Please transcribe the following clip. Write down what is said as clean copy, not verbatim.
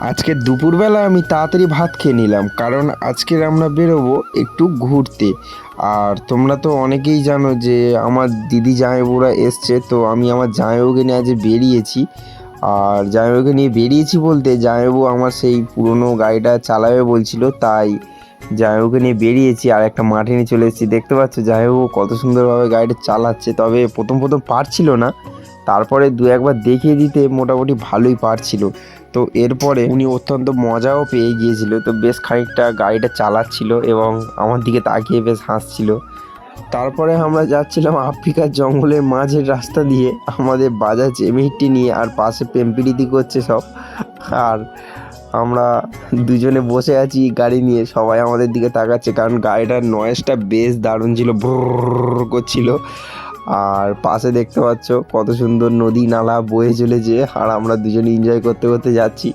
আজকে দুপুরবেলা আমি তাড়াতাড়ি ভাত খেয়ে নিলাম, কারণ আজকের আমরা বেরোবো একটু ঘুরতে। আর তোমরা তো অনেকেই জানো যে আমার দিদি জামাইবাবুরা এসছে, তো আমি আমার জামাইবাবুকে নিয়ে আজ বেরিয়েছি। আর জামাইবাবুকে নিয়ে বেরিয়েছি বলতে, জামাইবাবু আমার সেই পুরনো গাড়িটা চালাবে বলছিল, তাই জামাইবাবুকে নিয়ে বেরিয়েছি আর একটা মাঠে নিয়ে চলে এসেছি। দেখতে পাচ্ছ জামাইবাবু কত সুন্দরভাবে গাড়িটা চালাচ্ছে, তবে প্রথম প্রথম পারছিল না, তারপরে দু একবার দেখিয়ে দিতে মোটামুটি ভালোই পারছিল। তো এরপরে উনি অত্যন্ত মজাও পেয়ে গিয়েছিল, তো বেশ খানিকটা গাড়িটা চালাচ্ছিল এবং আমার দিকে তাকিয়ে বেশ হাসছিল। তারপরে আমরা যাচ্ছিলাম আফ্রিকার জঙ্গলের মাঝের রাস্তা দিয়ে আমাদের বাজাজ এম80 নিয়ে, আর পাশে প্রেম প্রীতি করছে সব। আর আমরা দুজনে বসে আছি গাড়ি নিয়ে, সবাই আমাদের দিকে তাকাচ্ছে, কারণ গাড়িটার নয়েজটা বেশ দারুণ ছিল, ভ্রর করছিল। আর পাশে দেখতে পাচ্ছ কত সুন্দর নদী নালা বয়ে চলেছে, আর আমরা দুজনে এনজয় করতে করতে যাচ্ছি।